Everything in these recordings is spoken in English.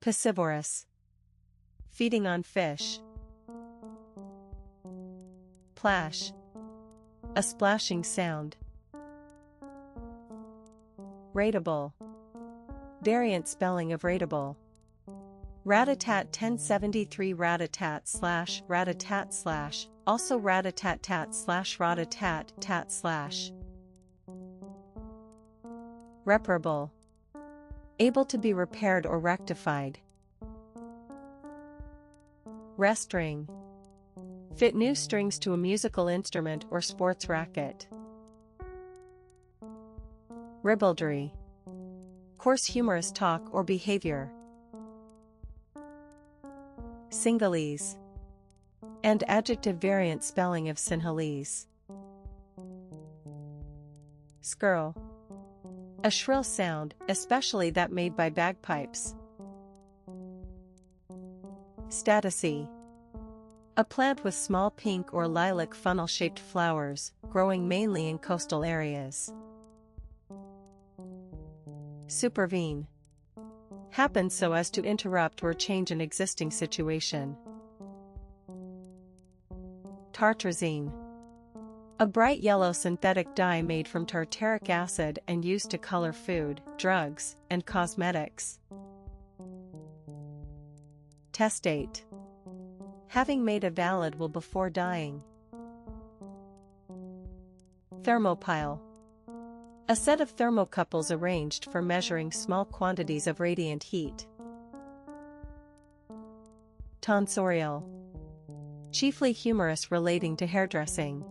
Piscivorous. Feeding on fish. Plash. A splashing sound. Rateable. Variant spelling of rateable. Ratatat 1073 ratatat / also ratatat / ratatat / Reparable. Able to be repaired or rectified. Restring. Fit new strings to a musical instrument or sports racket. Ribaldry. Coarse humorous talk or behavior. Sinhalese. And adjective variant spelling of Sinhalese. Skirl. A shrill sound, especially that made by bagpipes. Statice. A plant with small pink or lilac funnel-shaped flowers, growing mainly in coastal areas. Supervene. Happens so as to interrupt or change an existing situation. Tartrazine. A bright yellow synthetic dye made from tartaric acid and used to color food, drugs, and cosmetics. Testate. Having made a valid will before dying. Thermopile. A set of thermocouples arranged for measuring small quantities of radiant heat. Tonsorial. Chiefly humorous relating to hairdressing.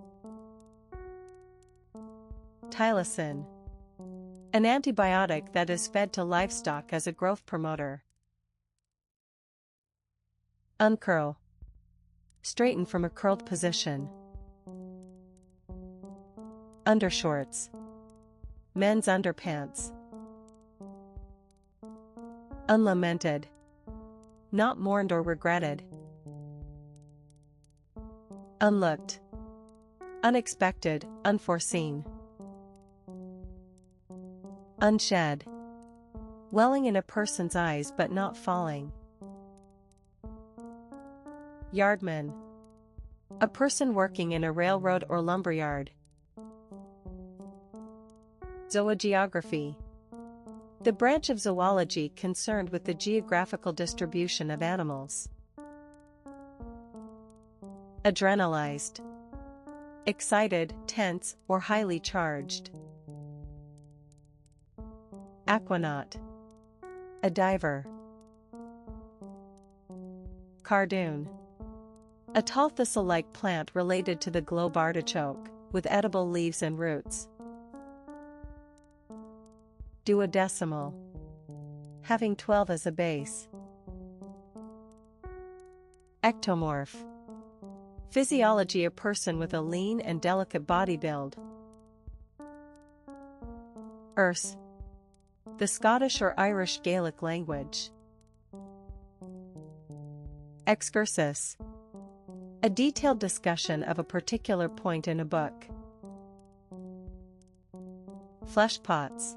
Tylosin. An antibiotic that is fed to livestock as a growth promoter. Uncurl. Straighten from a curled position. Undershorts. Men's underpants. Unlamented. Not mourned or regretted. Unlooked. Unexpected, unforeseen. Unshed. Welling in a person's eyes but not falling. Yardman. A person working in a railroad or lumberyard. Zoogeography. The branch of zoology concerned with the geographical distribution of animals. Adrenalized. Excited, tense, or highly charged. Aquanaut. A diver. Cardoon. A tall thistle-like plant related to the globe artichoke, with edible leaves and roots. Duodecimal. Having 12 as a base. Ectomorph. Physiology: a person with a lean and delicate body build. Erse. The Scottish or Irish Gaelic language. Excursus. A detailed discussion of a particular point in a book. Fleshpots.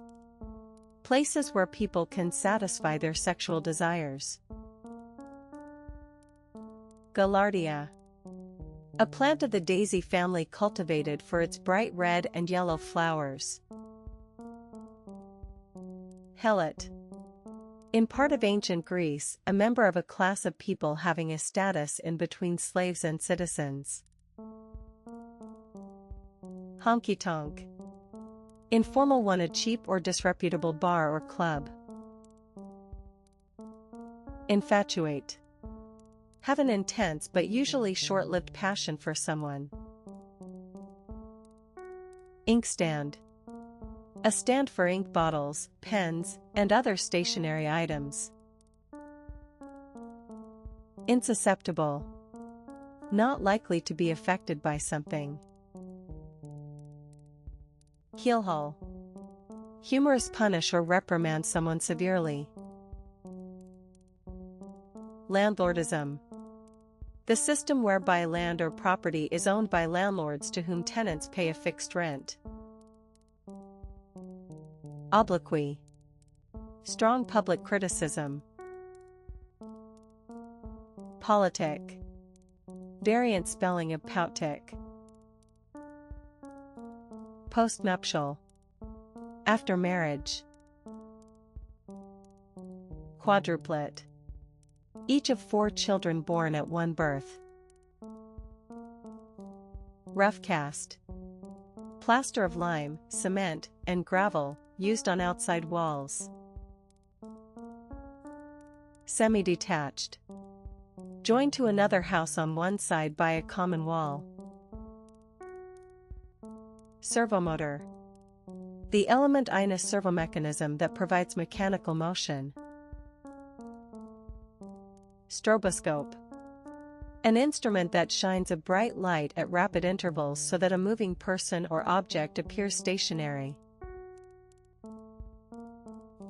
Places where people can satisfy their sexual desires. Gaillardia. A plant of the daisy family cultivated for its bright red and yellow flowers. Helot. In part of ancient Greece, a member of a class of people having a status in between slaves and citizens. Honky-tonk. Informal one: a cheap or disreputable bar or club. Infatuate. Have an intense but usually short-lived passion for someone. Inkstand. A stand for ink bottles, pens, and other stationery items. Insusceptible. Not likely to be affected by something. Keelhaul. Humorous: punish or reprimand someone severely. Landlordism. The system whereby land or property is owned by landlords to whom tenants pay a fixed rent. Obloquy. Strong public criticism. Politic. Variant spelling of Pautic. Postnuptial. After marriage. Quadruplet. Each of 4 children born at one birth. Rough cast. Plaster of lime, cement, and gravel, used on outside walls. Semi-detached. Joined to another house on one side by a common wall. Servomotor. The element in a servomechanism that provides mechanical motion. Stroboscope. An instrument that shines a bright light at rapid intervals so that a moving person or object appears stationary.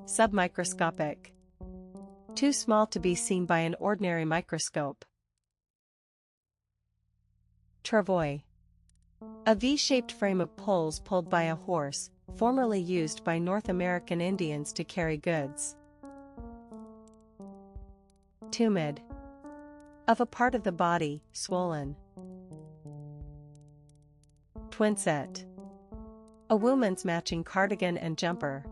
Submicroscopic. Too small to be seen by an ordinary microscope. Travois. A V-shaped frame of poles pulled by a horse, formerly used by North American Indians to carry goods. Tumid. Of a part of the body, swollen. Twinset. A woman's matching cardigan and jumper.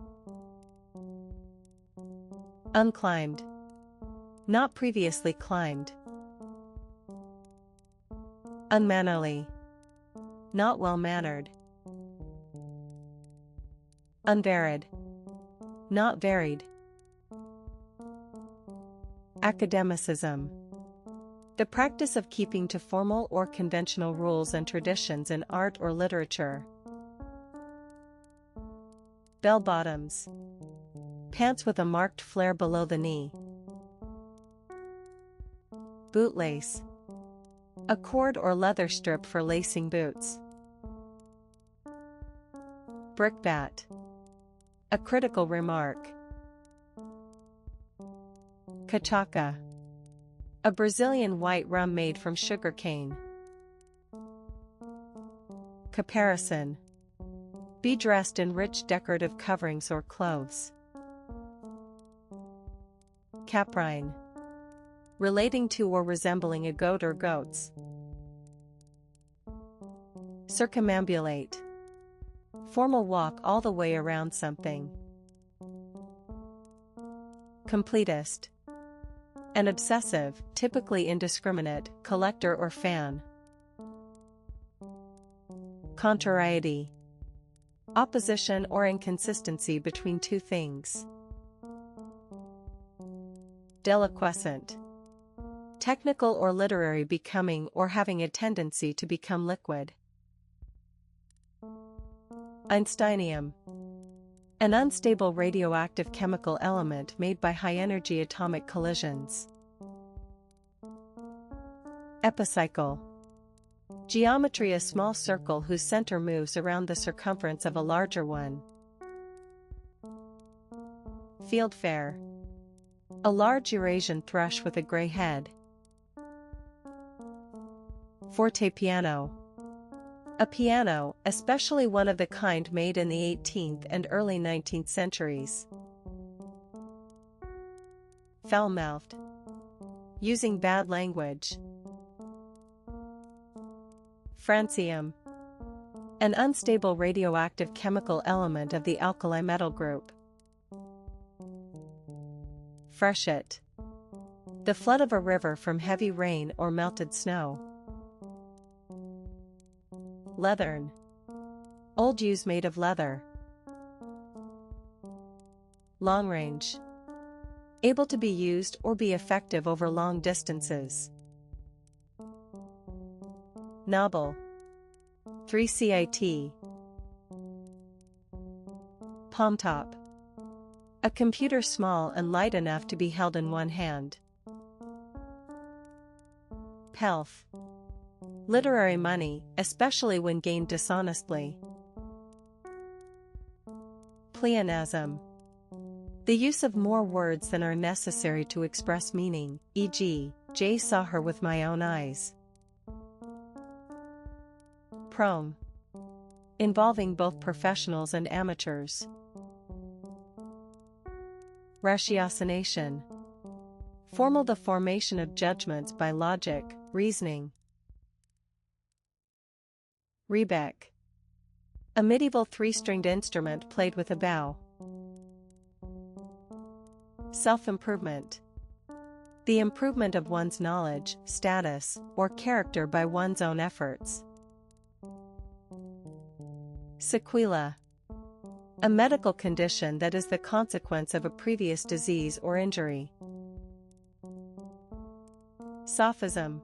Unclimbed. Not previously climbed. Unmannerly. Not well-mannered. Unvaried. Not varied. Academicism. The practice of keeping to formal or conventional rules and traditions in art or literature. Bell-bottoms. Pants with a marked flare below the knee. Bootlace. A cord or leather strip for lacing boots. Brickbat. A critical remark. Cachaca. A Brazilian white rum made from sugar cane. Caparison. Be dressed in rich decorative coverings or clothes. Caprine. Relating to or resembling a goat or goats. Circumambulate. Formal walk all the way around something. Completist. An obsessive, typically indiscriminate, collector or fan. Contrariety. Opposition or inconsistency between two things. Deliquescent. Technical or literary becoming or having a tendency to become liquid. Einsteinium. An unstable radioactive chemical element made by high-energy atomic collisions. Epicycle. Geometry: a small circle whose center moves around the circumference of a larger one. Fieldfare. A large Eurasian thrush with a gray head. Fortepiano. A piano, especially one of the kind made in the 18th and early 19th centuries. Foul-mouthed. Using bad language. Francium. An unstable radioactive chemical element of the alkali metal group. Freshet. The flood of a river from heavy rain or melted snow. Leathern. Old use made of leather. Long range. Able to be used or be effective over long distances. Novel. 3CIT. Palm top. A computer small and light enough to be held in one hand. Pelf. Literary money, especially when gained dishonestly. Pleonasm. The use of more words than are necessary to express meaning, e.g., Jay saw her with my own eyes. Prom. Involving both professionals and amateurs. Ratiocination. Formal, the formation of judgments by logic, reasoning. Rebec. A medieval three-stringed instrument played with a bow. Self-improvement. The improvement of one's knowledge, status, or character by one's own efforts. Sequela. A medical condition that is the consequence of a previous disease or injury. Sophism.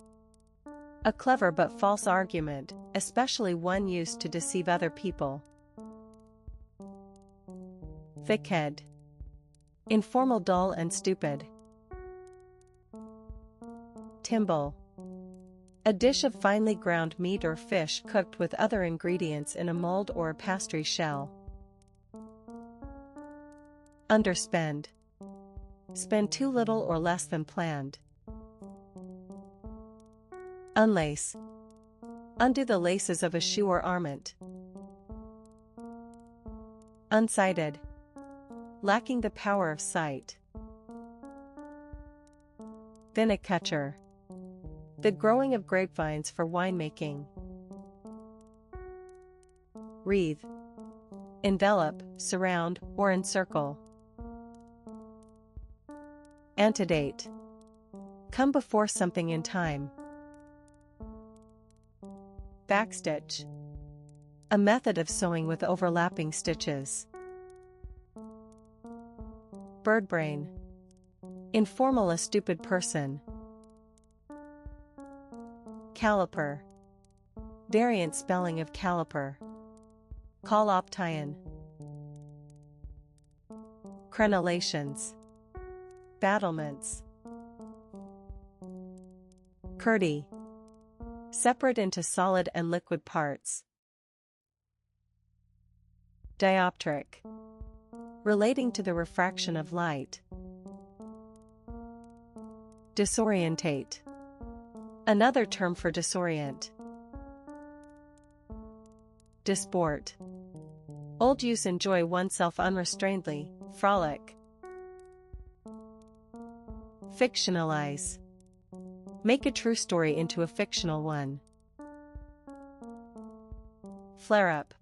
A clever but false argument, especially one used to deceive other people. Thickhead. Informal, dull and stupid. Timbale. A dish of finely ground meat or fish cooked with other ingredients in a mold or a pastry shell. Underspend. Spend too little or less than planned. Unlace. Undo the laces of a shoe or garment. Unsighted. Lacking the power of sight. Viniculture. The growing of grapevines for winemaking. Wreath. Envelop, surround, or encircle. Antedate. Come before something in time. Backstitch. A method of sewing with overlapping stitches. Birdbrain. Informal, a stupid person. Caliper. Variant spelling of caliper. Colloption. Crenellations. Battlements. Curdy. Separate into solid and liquid parts. Dioptric. Relating to the refraction of light. Disorientate. Another term for disorient. Disport. Old use, enjoy oneself unrestrainedly, frolic. Fictionalize. Make a true story into a fictional one. Flare-up.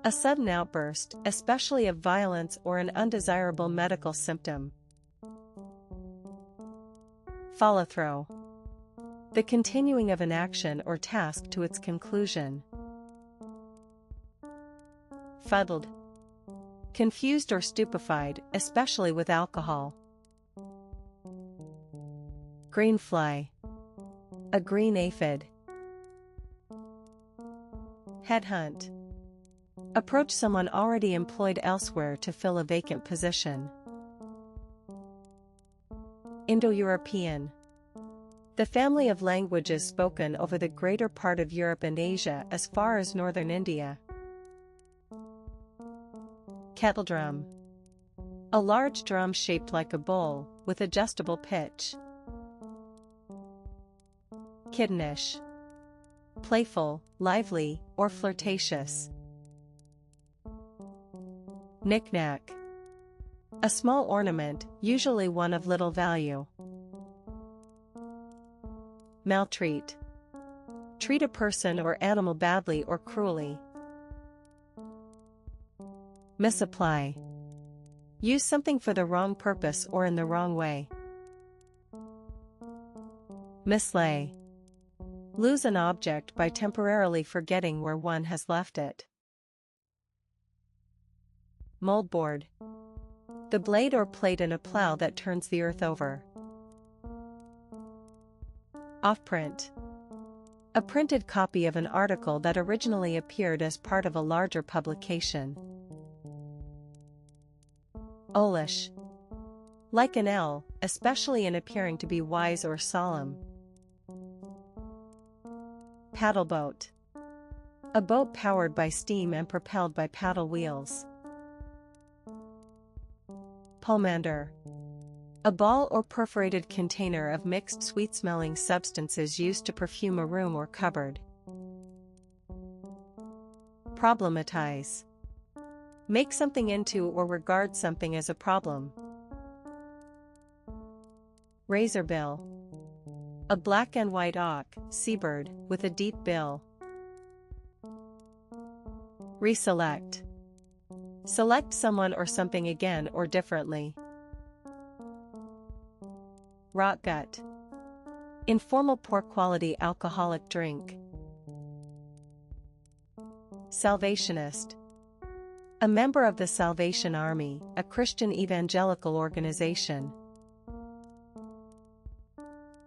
A sudden outburst, especially of violence or an undesirable medical symptom. Follow-through. The continuing of an action or task to its conclusion. Fuddled. Confused or stupefied, especially with alcohol. Greenfly. A green aphid. Headhunt. Approach someone already employed elsewhere to fill a vacant position. Indo-European. The family of languages spoken over the greater part of Europe and Asia as far as northern India. Kettledrum. A large drum shaped like a bowl, with adjustable pitch. Kittenish. Playful, lively, or flirtatious. Knick-knack. A small ornament, usually one of little value. Maltreat. Treat a person or animal badly or cruelly. Misapply. Use something for the wrong purpose or in the wrong way. Mislay. Lose an object by temporarily forgetting where one has left it. Moldboard. The blade or plate in a plow that turns the earth over. Offprint. A printed copy of an article that originally appeared as part of a larger publication. Owlish. Like an L, especially in appearing to be wise or solemn. Paddleboat. A boat powered by steam and propelled by paddle wheels. Pomander. A ball or perforated container of mixed sweet-smelling substances used to perfume a room or cupboard. Problematize. Make something into or regard something as a problem. Razorbill. A black and white auk, seabird, with a deep bill. Reselect. Select someone or something again or differently. Rot gut. Informal poor quality alcoholic drink. Salvationist. A member of the Salvation Army, a Christian evangelical organization.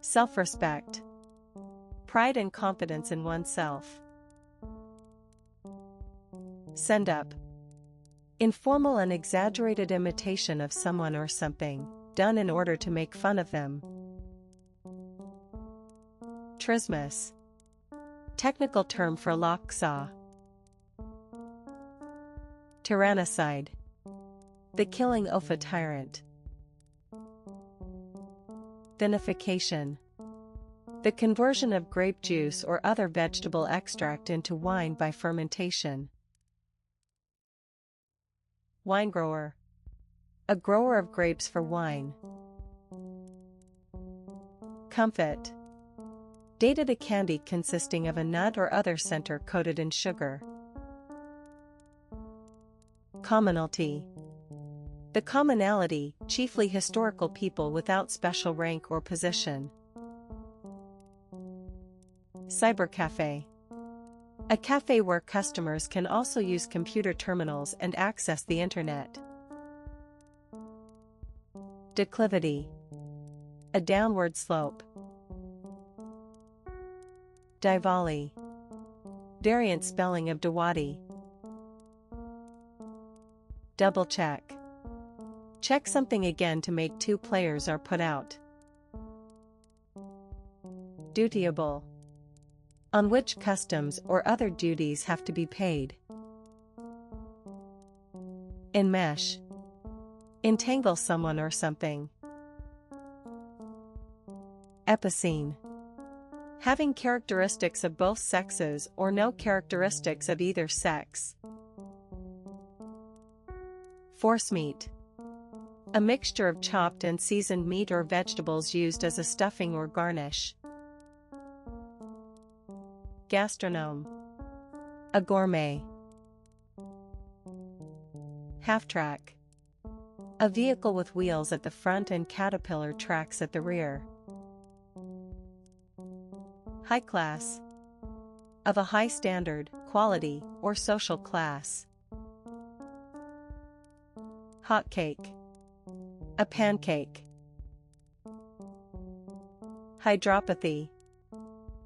Self-respect. Pride and confidence in oneself. Send up. Informal and exaggerated imitation of someone or something, done in order to make fun of them. Trismus. Technical term for lock saw. Tyrannicide. The killing of a tyrant. Vinification. The conversion of grape juice or other vegetable extract into wine by fermentation. Winegrower. A grower of grapes for wine. Comfit. Dated a candy consisting of a nut or other center coated in sugar. Commonalty. The commonality, chiefly historical people without special rank or position. Cybercafe. A cafe where customers can also use computer terminals and access the internet. Declivity. A downward slope. Diwali. Variant spelling of Diwali. Double check. Check something again to make two players are put out. Dutiable. On which customs or other duties have to be paid. Enmesh. Entangle someone or something. Epicene. Having characteristics of both sexes or no characteristics of either sex. Forcemeat. A mixture of chopped and seasoned meat or vegetables used as a stuffing or garnish. Gastronome. A gourmet. Half-track. A vehicle with wheels at the front and caterpillar tracks at the rear. High class. Of a high standard, quality, or social class. Hot cake. A pancake. Hydropathy.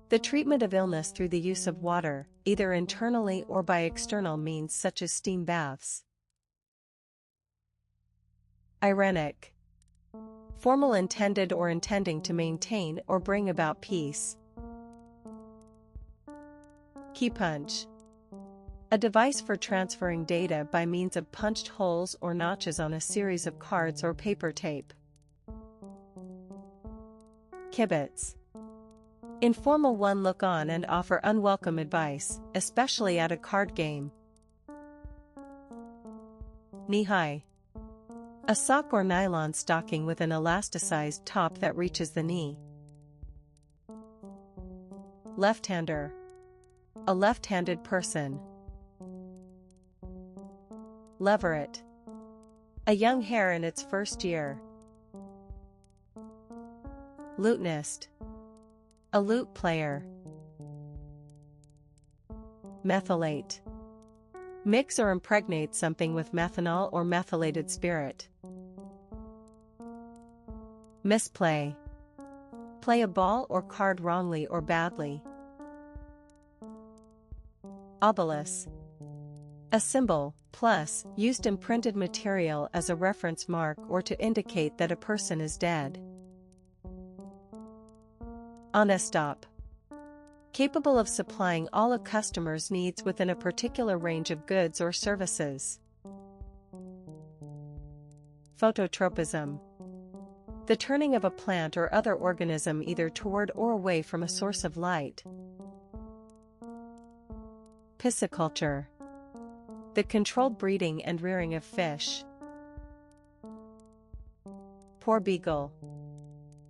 The treatment of illness through the use of water, either internally or by external means such as steam baths. Irenic. Formal intended or intending to maintain or bring about peace. Key punch. A device for transferring data by means of punched holes or notches on a series of cards or paper tape. Kibitz. Informal one look on and offer unwelcome advice, especially at a card game. Knee-high. A sock or nylon stocking with an elasticized top that reaches the knee. Left-hander. A left-handed person. Leveret. A young hare in its first year. Lutenist. A lute player. Methylate. Mix or impregnate something with methanol or methylated spirit. Misplay. Play a ball or card wrongly or badly. Obelus. A symbol, plus, used in printed material as a reference mark or to indicate that a person is dead. Honestop. Capable of supplying all a customer's needs within a particular range of goods or services. Phototropism. The turning of a plant or other organism either toward or away from a source of light. Pisciculture. The controlled breeding and rearing of fish. Poor beagle.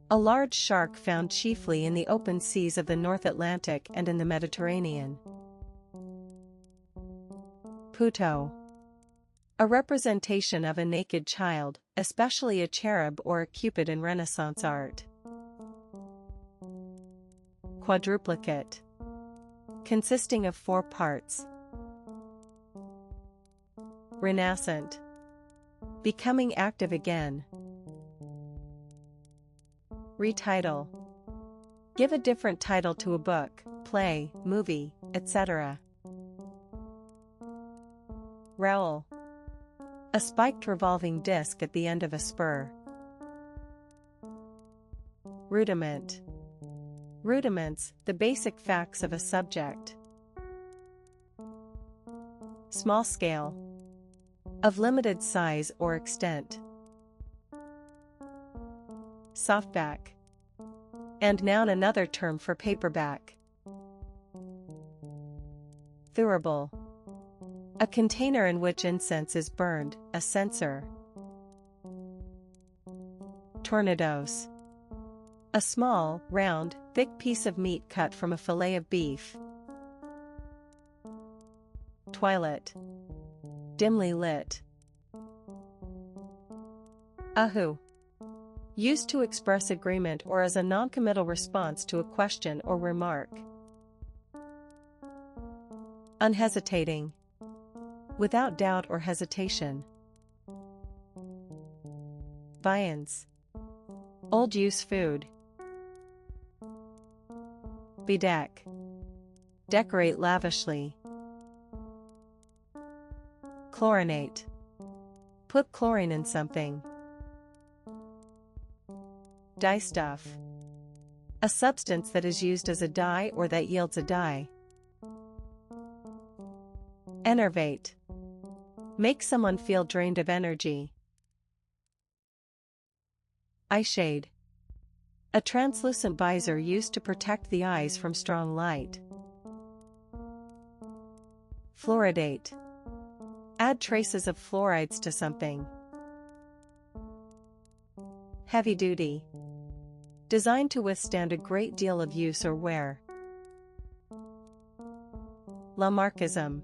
A large shark found chiefly in the open seas of the North Atlantic and in the Mediterranean. Puto. A representation of a naked child, especially a cherub or a cupid in Renaissance art. Quadruplicate. Consisting of 4 parts. Renascent. Becoming active again. Retitle. Give a different title to a book, play, movie, etc. Rowel. A spiked revolving disc at the end of a spur. Rudiment. Rudiments, the basic facts of a subject. Small scale. Of limited size or extent. Softback. And noun, another term for paperback. Thurible. A container in which incense is burned, a censer. Tornadoes. A small, round, thick piece of meat cut from a fillet of beef. Twilight. Dimly lit. Ahu. Used to express agreement or as a non-committal response to a question or remark. Unhesitating. Without doubt or hesitation. Viands. Old use food. Bedeck. Decorate lavishly. Chlorinate. Put chlorine in something. Dyestuff. A substance that is used as a dye or that yields a dye. Enervate. Make someone feel drained of energy. Eyeshade. A translucent visor used to protect the eyes from strong light. Fluoridate. Add traces of fluorides to something. Heavy duty. Designed to withstand a great deal of use or wear. Lamarckism.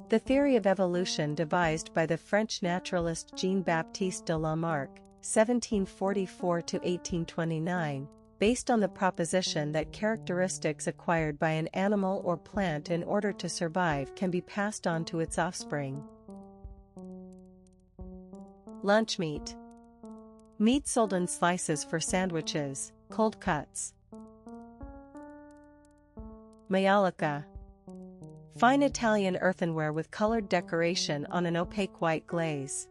The theory of evolution devised by the French naturalist Jean-Baptiste de Lamarck, 1744–1829, based on the proposition that characteristics acquired by an animal or plant in order to survive can be passed on to its offspring. Lunch meat. Meat sold in slices for sandwiches, cold cuts. Maiolica. Fine Italian earthenware with colored decoration on an opaque white glaze.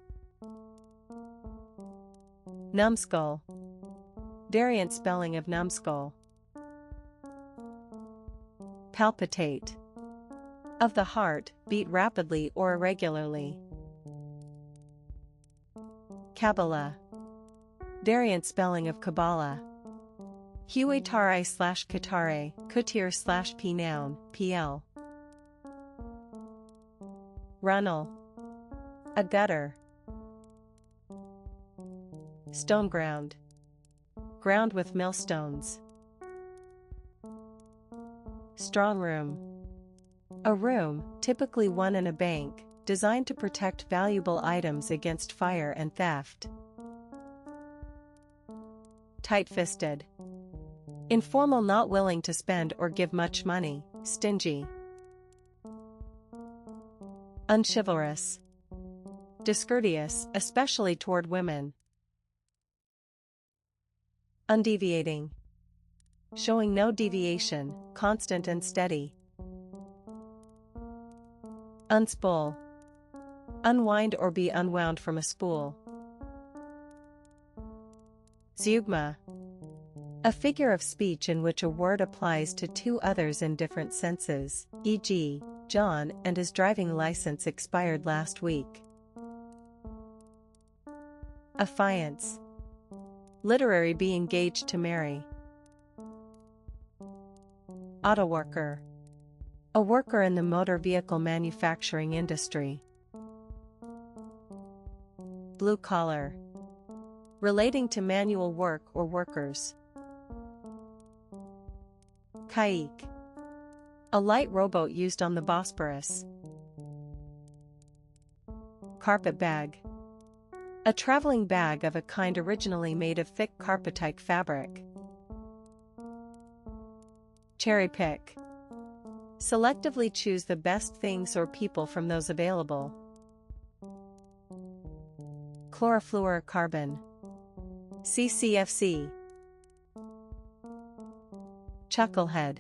Numbskull. Variant spelling of numbskull. Palpitate. Of the heart, beat rapidly or irregularly. Kabbalah. Variant spelling of Kabbalah. Huetare/Katare, Kutir/P noun, PL. Runnel. A gutter. Stone ground. Ground with millstones. Strong room. A room, typically one in a bank, designed to protect valuable items against fire and theft. Tight-fisted. Informal, not willing to spend or give much money, stingy. Unchivalrous. Discourteous, especially toward women. Undeviating. Showing no deviation, constant and steady. Unspool. Unwind or be unwound from a spool. Zeugma. A figure of speech in which a word applies to two others in different senses, e.g., John and his driving license expired last week. Affiance. Literary, be engaged to marry. Autoworker. A worker in the motor vehicle manufacturing industry. Blue collar. relating to manual work or workers. Kayak, a light rowboat used on the Bosporus. Carpet bag, a traveling bag of a kind originally made of thick carpet-like fabric. Cherry pick, selectively choose the best things or people from those available. Chlorofluorocarbon, CCFC. Chucklehead,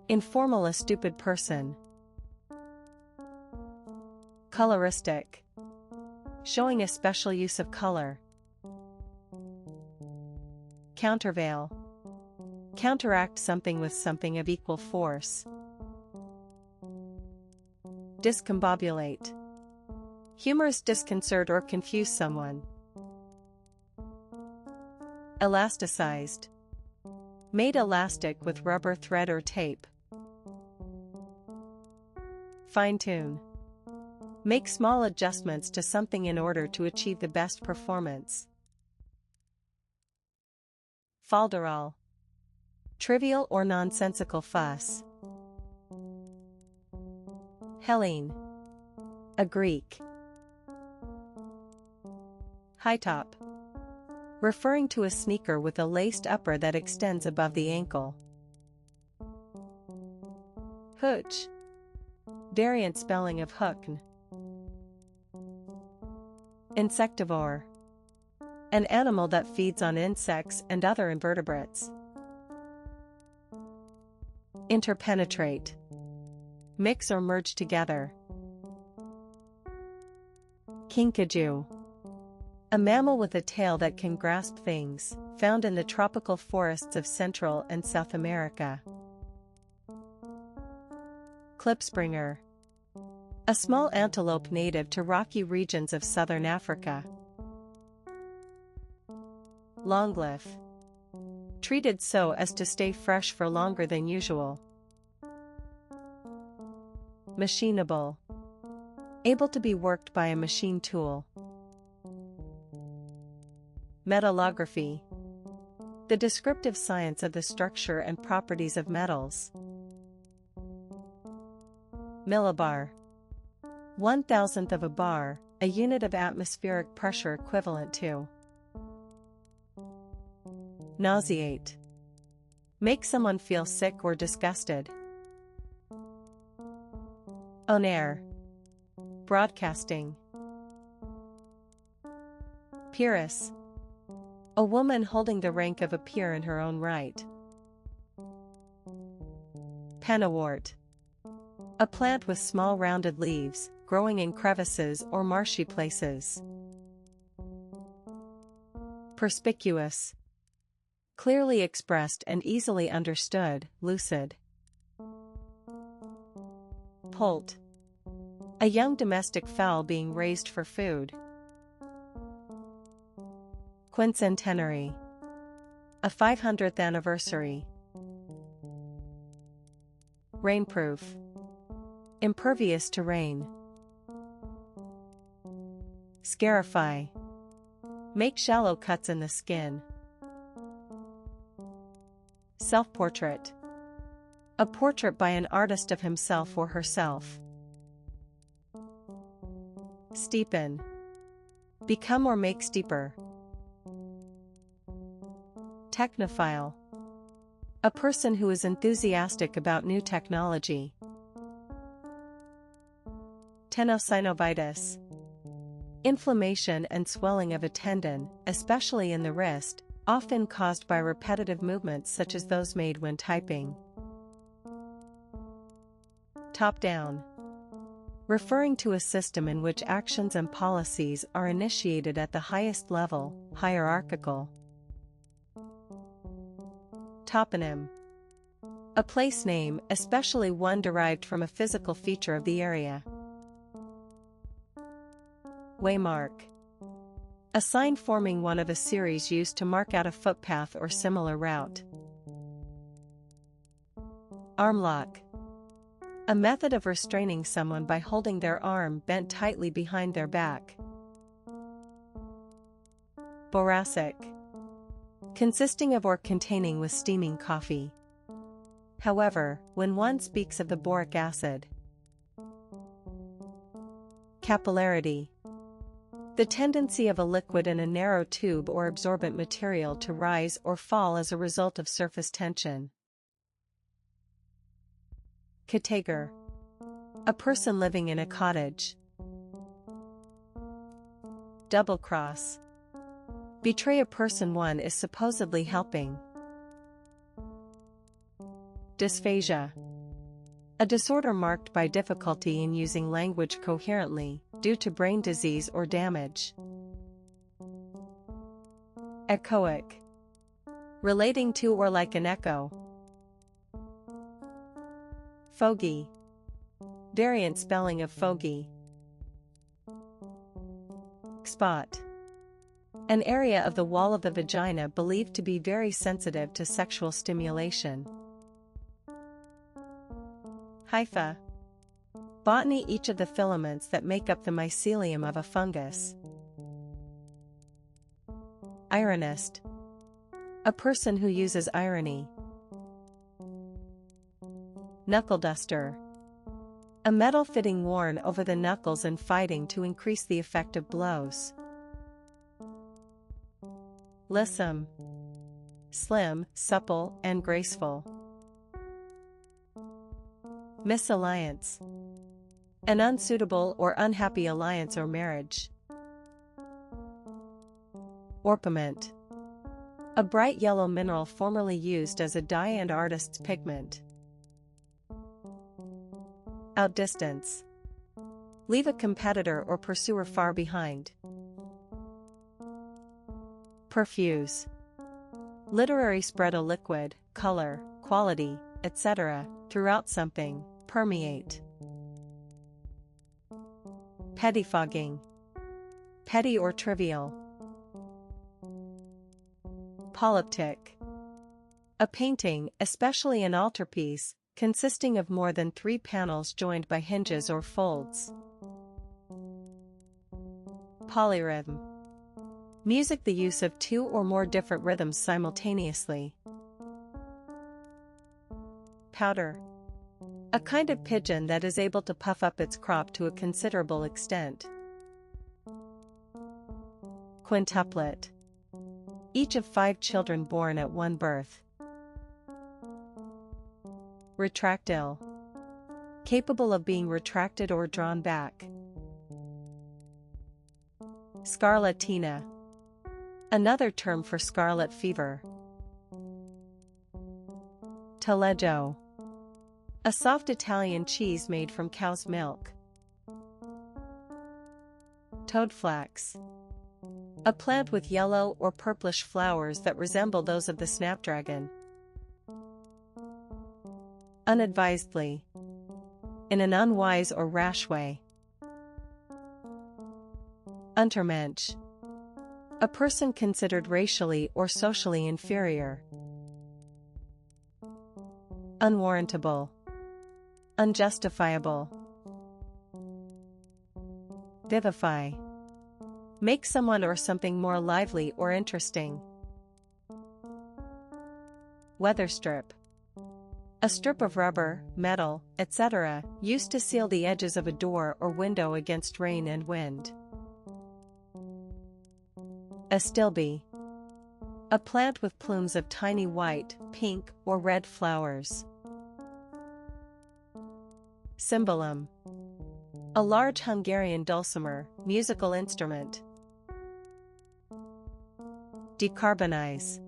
informal, a stupid person. Coloristic, showing a special use of color. Countervail, counteract something with something of equal force. Discombobulate, humorous disconcert or confuse someone. Elasticized, made elastic with rubber thread or tape. Fine-tune, make small adjustments to something in order to achieve the best performance. Falderall, trivial or nonsensical fuss. Hellene, a Greek. High top, referring to a sneaker with a laced upper that extends above the ankle. Hooch, variant spelling of hookn. Insectivore, an animal that feeds on insects and other invertebrates. Interpenetrate, mix or merge together. Kinkajou, a mammal with a tail that can grasp things, found in the tropical forests of Central and South America. Klipspringer, a small antelope native to rocky regions of southern Africa. Longleaf, treated so as to stay fresh for longer than usual. Machinable, able to be worked by a machine tool. Metallography, the descriptive science of the structure and properties of metals. Millibar, 1/1000th of a bar, a unit of atmospheric pressure equivalent to. Nauseate, make someone feel sick or disgusted. On air, broadcasting. Peeress, a woman holding the rank of a peer in her own right. Pennywort, a plant with small rounded leaves, growing in crevices or marshy places. Perspicuous, clearly expressed and easily understood, lucid. Poult, a young domestic fowl being raised for food. Quincentenary, a 500th anniversary. Rainproof, impervious to rain. Scarify, make shallow cuts in the skin. Self-portrait, a portrait by an artist of himself or herself. Steepen, become or make steeper. Technophile, a person who is enthusiastic about new technology. Tenosynovitis, inflammation and swelling of a tendon, especially in the wrist, often caused by repetitive movements such as those made when typing. Top-down, referring to a system in which actions and policies are initiated at the highest level, hierarchical. Toponym, a place name, especially one derived from a physical feature of the area. Waymark, a sign forming one of a series used to mark out a footpath or similar route. Armlock, a method of restraining someone by holding their arm bent tightly behind their back. Boracic. Consisting of or containing with steaming coffee. However, when one speaks of the boric acid. Capillarity. The tendency of a liquid in a narrow tube or absorbent material to rise or fall as a result of surface tension. Cottager. A person living in a cottage. Double cross. Betray a person one is supposedly helping. Dysphasia. A disorder marked by difficulty in using language coherently, due to brain disease or damage. Echoic. Relating to or like an echo. Fogey. Variant spelling of fogey. Spot. An area of the wall of the vagina believed to be very sensitive to sexual stimulation. Hypha. Botany. Each of the filaments that make up the mycelium of a fungus. Ironist. A person who uses irony. Knuckle duster. A metal fitting worn over the knuckles in fighting to increase the effect of blows. Lissom. Slim, supple, and graceful. Misalliance. An unsuitable or unhappy alliance or marriage. Orpiment. A bright yellow mineral formerly used as a dye and artist's pigment. Outdistance. Leave a competitor or pursuer far behind. Perfuse. Literary spread a liquid, color, quality, etc., throughout something, permeate. Pettifogging. Petty or trivial. Polyptych. A painting, especially an altarpiece, consisting of more than 3 panels joined by hinges or folds. Polyrhythm. Music, the use of 2 or more different rhythms simultaneously. Pouter. A kind of pigeon that is able to puff up its crop to a considerable extent. Quintuplet. Each of 5 children born at one birth. Retractile. Capable of being retracted or drawn back. Scarlatina. Another term for scarlet fever. Taleggio. A soft Italian cheese made from cow's milk. Toadflax. A plant with yellow or purplish flowers that resemble those of the snapdragon. Unadvisedly. In an unwise or rash way. Untermensch. A person considered racially or socially inferior. Unwarrantable. Unjustifiable. Vivify. Make someone or something more lively or interesting. Weather strip. A strip of rubber, metal, etc., used to seal the edges of a door or window against rain and wind. Astilbe. A plant with plumes of tiny white, pink, or red flowers. Cymbalum. A large Hungarian dulcimer, musical instrument. Decarbonize.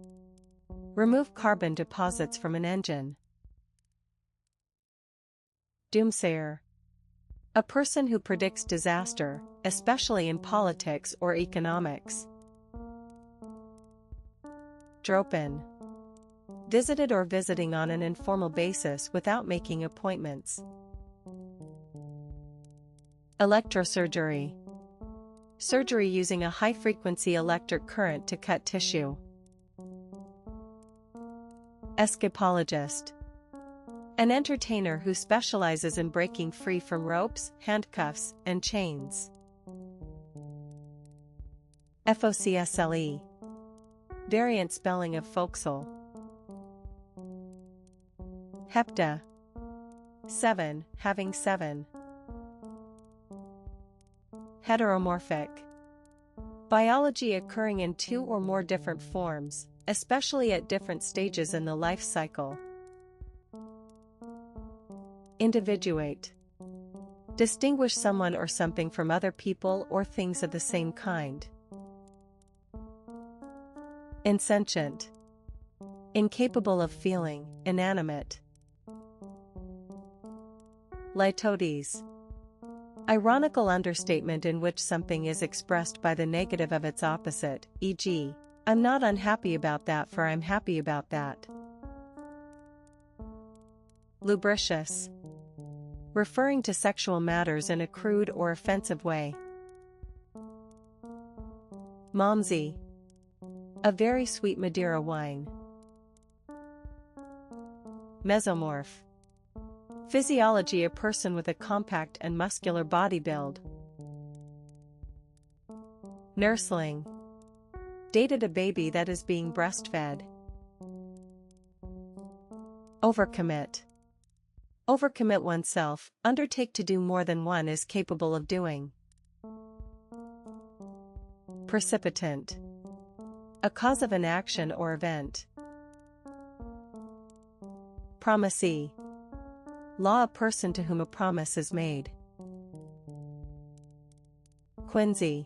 Remove carbon deposits from an engine. Doomsayer. A person who predicts disaster, especially in politics or economics. Drop-in. Visited or visiting on an informal basis without making appointments. Electrosurgery. Surgery using a high-frequency electric current to cut tissue. Escapologist. An entertainer who specializes in breaking free from ropes, handcuffs, and chains. FOCSLE. Variant spelling of forecastle. Hepta. 7, having 7. Heteromorphic. Biology occurring in 2 or more different forms, especially at different stages in the life cycle. Individuate. Distinguish someone or something from other people or things of the same kind. Insentient. Incapable of feeling, inanimate. Litotes. Ironical understatement in which something is expressed by the negative of its opposite, e.g., I'm not unhappy about that for I'm happy about that. Lubricious. Referring to sexual matters in a crude or offensive way. Malmsey. A very sweet Madeira wine. Mesomorph. Physiology: a person with a compact and muscular body build. Nursling. Dated a baby that is being breastfed. Overcommit. Overcommit oneself, undertake to do more than one is capable of doing. Precipitant. A cause of an action or event. Promisee. Law: a person to whom a promise is made. Quinsy.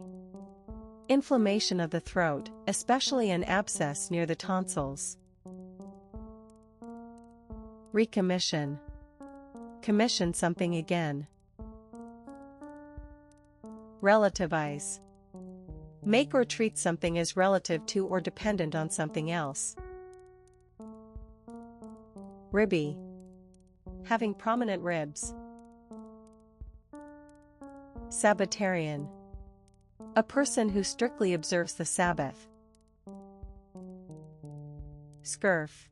Inflammation of the throat, especially an abscess near the tonsils. Recommission. Commission something again. Relativize. Make or treat something as relative to or dependent on something else. Ribby. Having prominent ribs. Sabbatarian. A person who strictly observes the Sabbath. Scurf.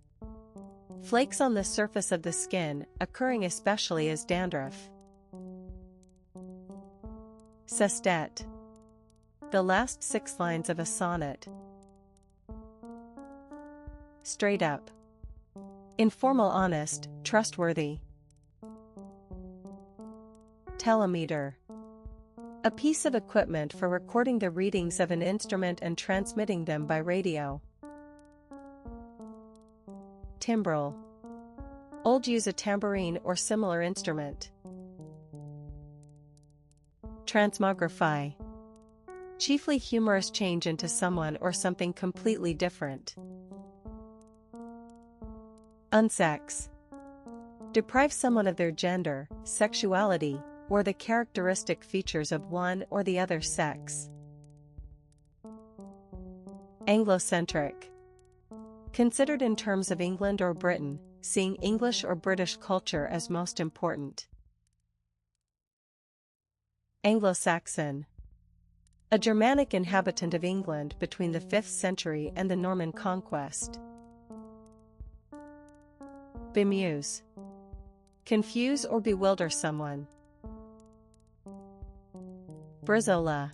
Flakes on the surface of the skin, occurring especially as dandruff. Sestet. The last 6 lines of a sonnet. Straight up. Informal, honest, trustworthy. Telemeter. A piece of equipment for recording the readings of an instrument and transmitting them by radio. Timbrel. Old: use a tambourine or similar instrument. Transmogrify. Chiefly humorous change into someone or something completely different. Unsex. Deprive someone of their gender, sexuality, or the characteristic features of one or the other sex. Anglocentric. Considered in terms of England or Britain, seeing English or British culture as most important. Anglo-Saxon. A Germanic inhabitant of England between the 5th century and the Norman conquest. Bemuse. Confuse or bewilder someone. Brizzola.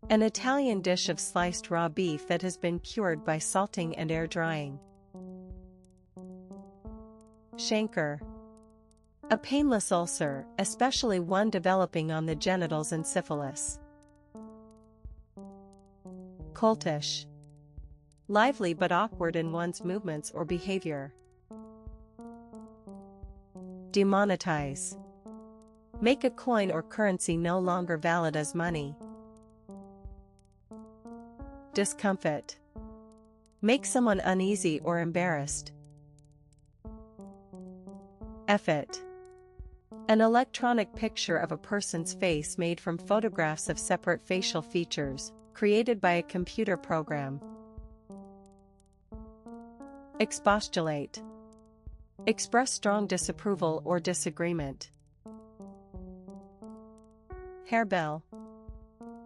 An Italian dish of sliced raw beef that has been cured by salting and air drying. Chancre. A painless ulcer, especially one developing on the genitals and syphilis. Coltish. Lively but awkward in one's movements or behavior. Demonetize. Make a coin or currency no longer valid as money. Discomfit. Make someone uneasy or embarrassed. Effet. An electronic picture of a person's face made from photographs of separate facial features, created by a computer program. Expostulate. Express strong disapproval or disagreement. Harebell.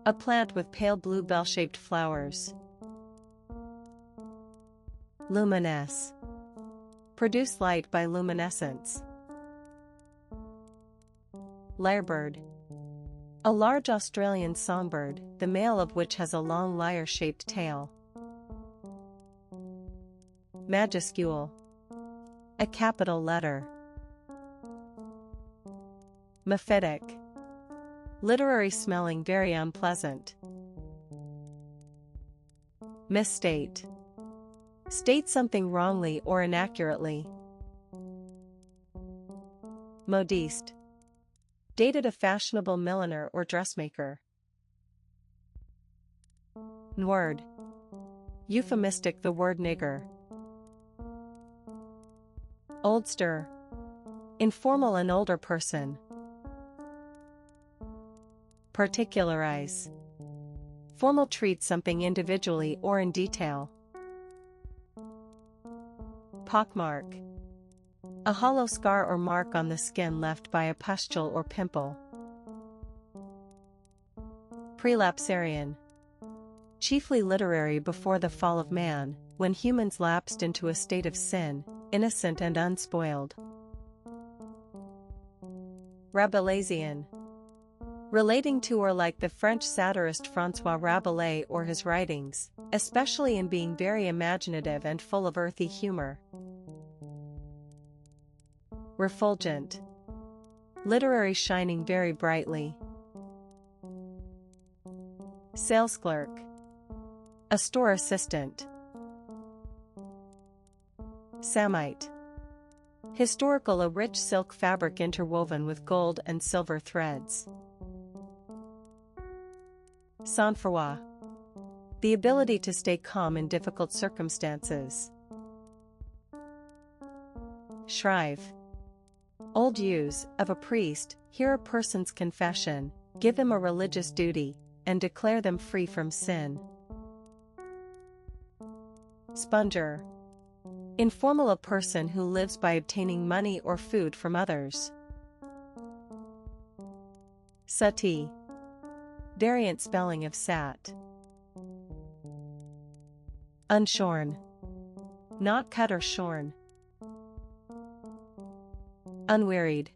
A plant with pale blue bell-shaped flowers. Luminesce. Produce light by luminescence. Lyrebird. A large Australian songbird, the male of which has a long lyre-shaped tail. Majuscule. A capital letter. Mephitic. Literary smelling very unpleasant. Misstate. State something wrongly or inaccurately. Modiste. Dated a fashionable milliner or dressmaker. Nword. Euphemistic the word nigger. Oldster. Informal an older person. Particularize. Formal treat something individually or in detail. Pockmark. A hollow scar or mark on the skin left by a pustule or pimple. Prelapsarian. Chiefly literary before the fall of man, when humans lapsed into a state of sin, innocent and unspoiled. Rabelaisian. Relating to or like the French satirist François Rabelais or his writings, especially in being very imaginative and full of earthy humor. Refulgent. Literary shining very brightly. Sales clerk. A store assistant. Samite. Historical a rich silk fabric interwoven with gold and silver threads. Sang-froid. The ability to stay calm in difficult circumstances. Shrive. Old use of a priest, hear a person's confession, give them a religious duty, and declare them free from sin. Sponger. Informal a person who lives by obtaining money or food from others. Suttee. Variant spelling of sat. Unshorn. Not cut or shorn. Unwearied.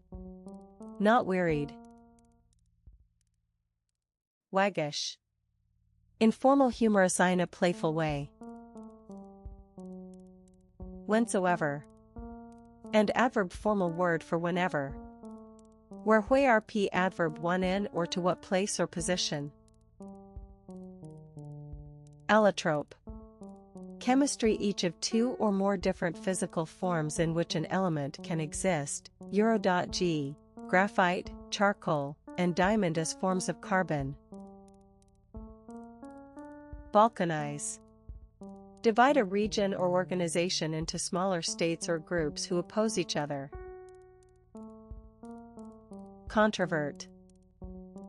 Not wearied. Waggish. Informal humorous in a playful way. Whensoever. And adverb formal word for whenever. Where rp adverb one in or to what place or position. Allotrope. Chemistry each of two or more different physical forms in which an element can exist, Euro.g, graphite, charcoal, and diamond as forms of carbon. Balkanize. Divide a region or organization into smaller states or groups who oppose each other. Controvert.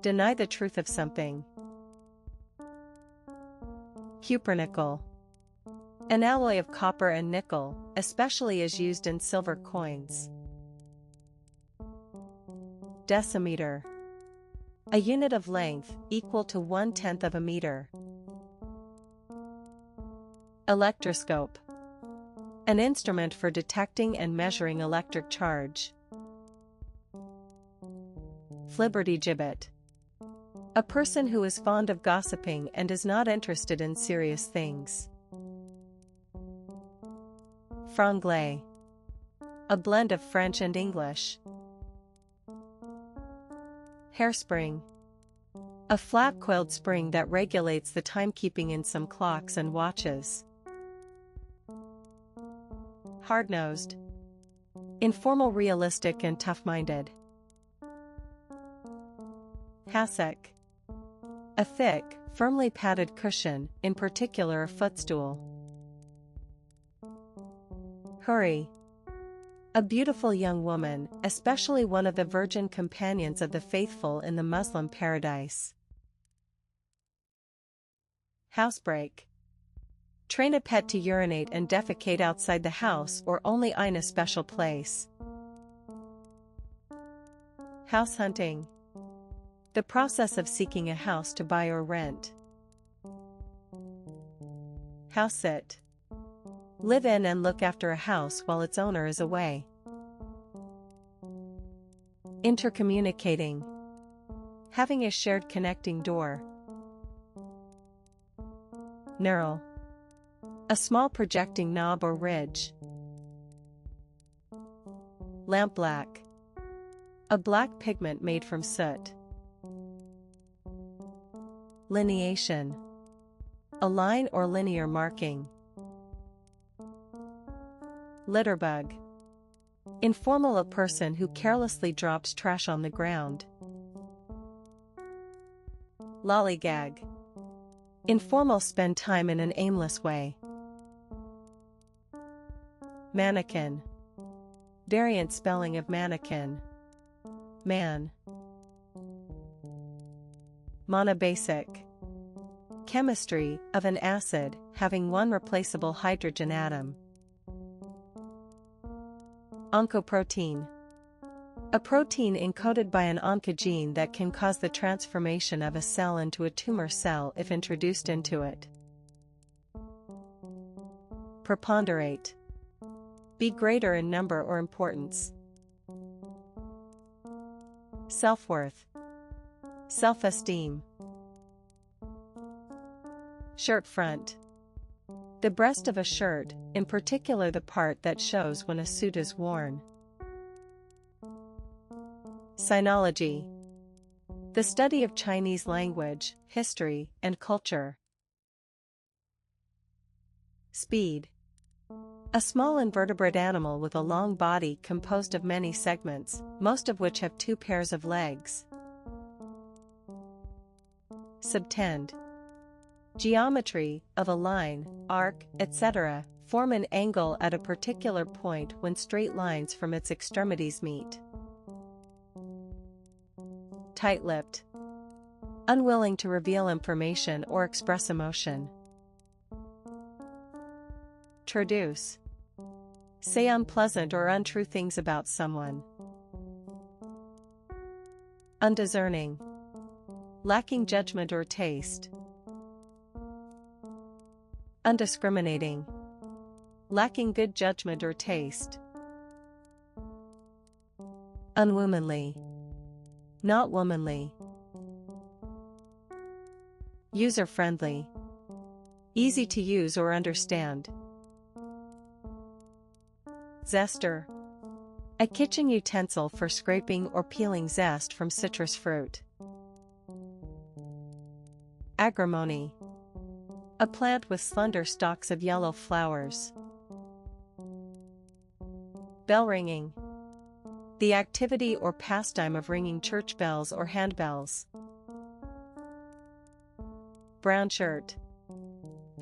Deny the truth of something. Cupronickel. An alloy of copper and nickel, especially as used in silver coins. Decimeter. A unit of length, equal to 1/10 of a meter. Electroscope. An instrument for detecting and measuring electric charge. Flibbertigibbet. A person who is fond of gossiping and is not interested in serious things. Franglais. A blend of French and English. Hairspring. A flat-coiled spring that regulates the timekeeping in some clocks and watches. Hard-nosed. Informal, realistic and tough-minded. Hassock. A thick, firmly padded cushion, in particular a footstool. Huri. A beautiful young woman, especially one of the virgin companions of the faithful in the Muslim paradise. Housebreak. Train a pet to urinate and defecate outside the house or only in a special place. House hunting. The process of seeking a house to buy or rent. House sit. Live in and look after a house while its owner is away. Intercommunicating. Having a shared connecting door. Knurl. A small projecting knob or ridge. Lampblack. A black pigment made from soot. Lineation. A line or linear marking. Litterbug. Informal, a person who carelessly drops trash on the ground. Lollygag. Informal, spend time in an aimless way. Mannequin. Variant spelling of mannequin. Man. Monobasic. Chemistry of an acid having one replaceable hydrogen atom. Oncoprotein. A protein encoded by an oncogene that can cause the transformation of a cell into a tumor cell if introduced into it. Preponderate. Be greater in number or importance. Self-worth. Self-esteem. Shirt front. The breast of a shirt, in particular the part that shows when a suit is worn. Sinology. The study of Chinese language, history, and culture. Speed. A small invertebrate animal with a long body composed of many segments, most of which have 2 pairs of legs. Subtend. Geometry of a line, arc, etc., form an angle at a particular point when straight lines from its extremities meet. Tight-lipped. Unwilling to reveal information or express emotion. Traduce. Say unpleasant or untrue things about someone. Undiscerning. Lacking judgment or taste. Undiscriminating. Lacking good judgment or taste. Unwomanly. Not womanly. User-friendly. Easy to use or understand. Zester. A kitchen utensil for scraping or peeling zest from citrus fruit. Agrimony. A plant with slender stalks of yellow flowers. Bell ringing. The activity or pastime of ringing church bells or handbells. Brown shirt.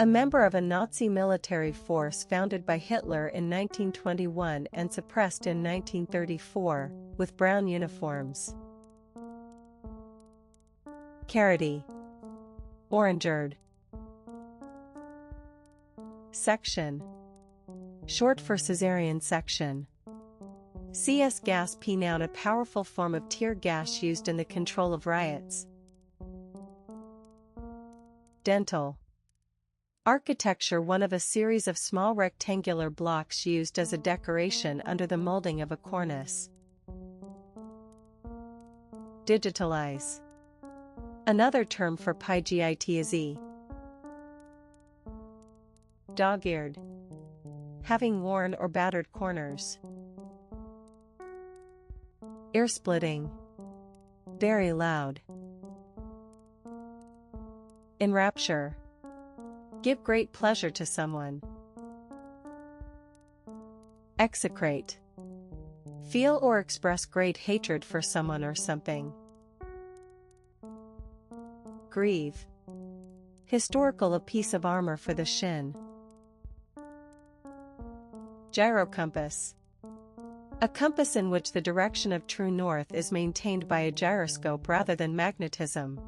A member of a Nazi military force founded by Hitler in 1921 and suppressed in 1934, with brown uniforms. Carroty. Orangered. Section. Short for cesarean section. CS gas. P noun, a powerful form of tear gas used in the control of riots. Dental. Architecture, one of a series of small rectangular blocks used as a decoration under the molding of a cornice. Digitalize. Another term for pygitize. Dog-eared. Having worn or battered corners. Ear-splitting. Very loud. Enrapture. Give great pleasure to someone. Execrate. Feel or express great hatred for someone or something. Greave. Historical, a piece of armor for the shin. Gyrocompass. A compass in which the direction of true north is maintained by a gyroscope rather than magnetism.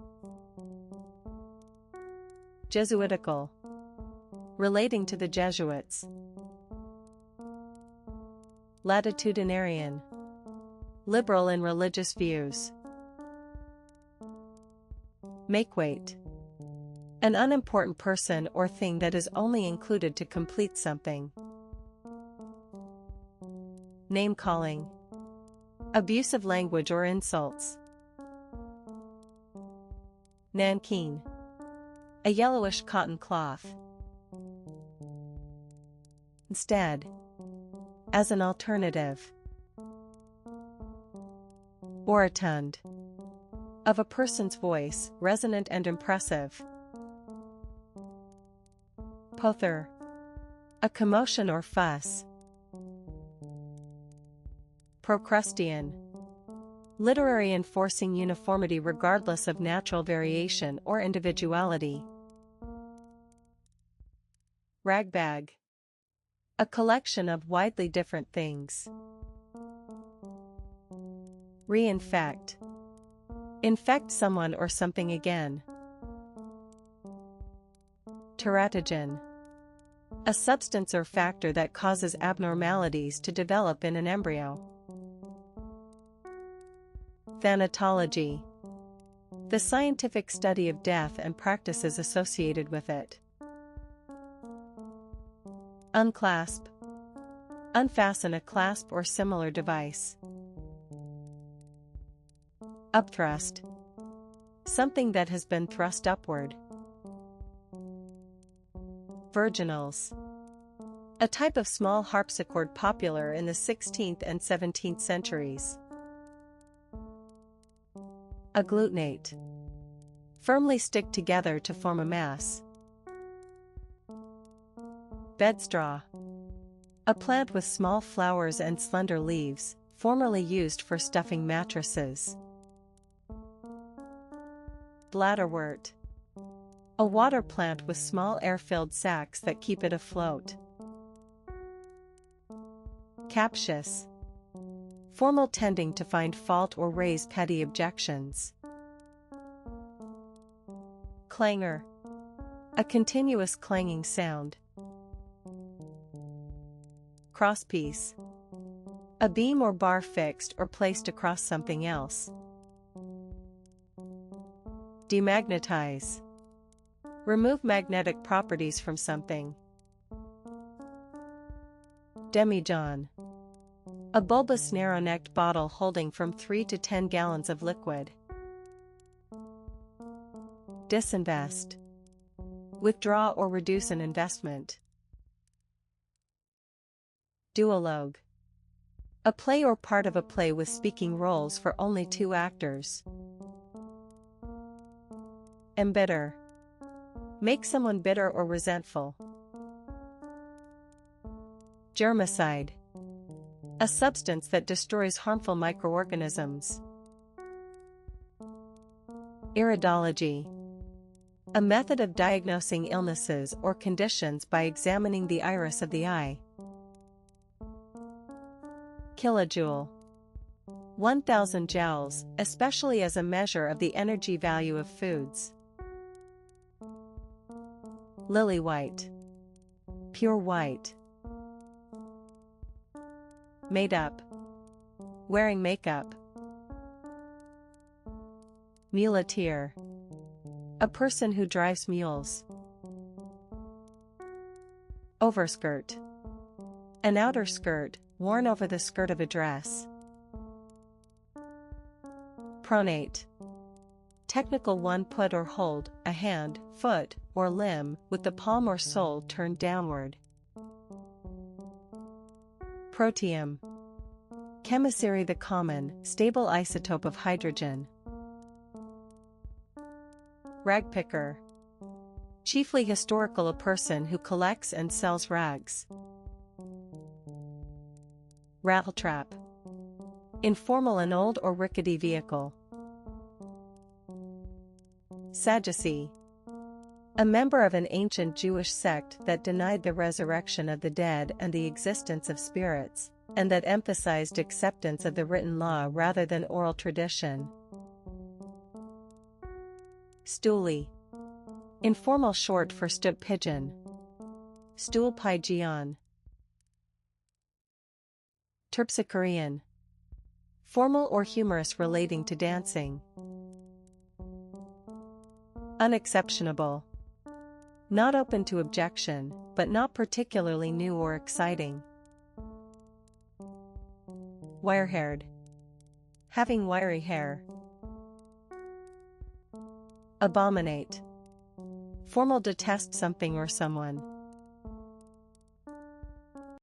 Jesuitical. Relating to the Jesuits. Latitudinarian. Liberal in religious views. Makeweight. An unimportant person or thing that is only included to complete something. Name-calling. Abusive language or insults. Nankeen. A yellowish cotton cloth. instead, as an alternative. Orotund. Of a person's voice, resonant and impressive. Pother. A commotion or fuss. Procrustean. Literary enforcing uniformity regardless of natural variation or individuality. Ragbag. A collection of widely different things. Reinfect. Infect someone or something again. Teratogen. A substance or factor that causes abnormalities to develop in an embryo. Thanatology. The scientific study of death and practices associated with it. Unclasp. Unfasten a clasp or similar device. Upthrust. Something that has been thrust upward. Virginals. A type of small harpsichord popular in the 16th and 17th centuries. Agglutinate. Firmly stick together to form a mass. Bedstraw. A plant with small flowers and slender leaves, formerly used for stuffing mattresses. Bladderwort. A water plant with small air-filled sacs that keep it afloat. Captious. Formal tending to find fault or raise petty objections. Clangor. A continuous clanging sound. Crosspiece. A beam or bar fixed or placed across something else. Demagnetize. Remove magnetic properties from something. Demijohn. A bulbous narrow-necked bottle holding from 3 to 10 gallons of liquid. Disinvest. Withdraw or reduce an investment. Duologue. A play or part of a play with speaking roles for only 2 actors. Embitter. Make someone bitter or resentful. Germicide. A substance that destroys harmful microorganisms. Iridology. A method of diagnosing illnesses or conditions by examining the iris of the eye. Kilojoule. 1,000 joules, especially as a measure of the energy value of foods. Lily white. Pure white. Made up. Wearing makeup. Muleteer. A person who drives mules. Overskirt. An outer skirt, worn over the skirt of a dress. Pronate. Technical one put or hold, a hand, foot, or limb, with the palm or sole turned downward. Protium. Chemistry, the common, stable isotope of hydrogen. Ragpicker. Chiefly historical, a person who collects and sells rags. Rattletrap. Informal, an old or rickety vehicle. Sadducee. A member of an ancient Jewish sect that denied the resurrection of the dead and the existence of spirits, and that emphasized acceptance of the written law rather than oral tradition. Stoolie. Informal short for stood pigeon. Stool pigeon. Terpsichorean. Formal or humorous relating to dancing. Unexceptionable. Not open to objection, but not particularly new or exciting. Wire-haired. Having wiry hair. Abominate. Formal, detest something or someone.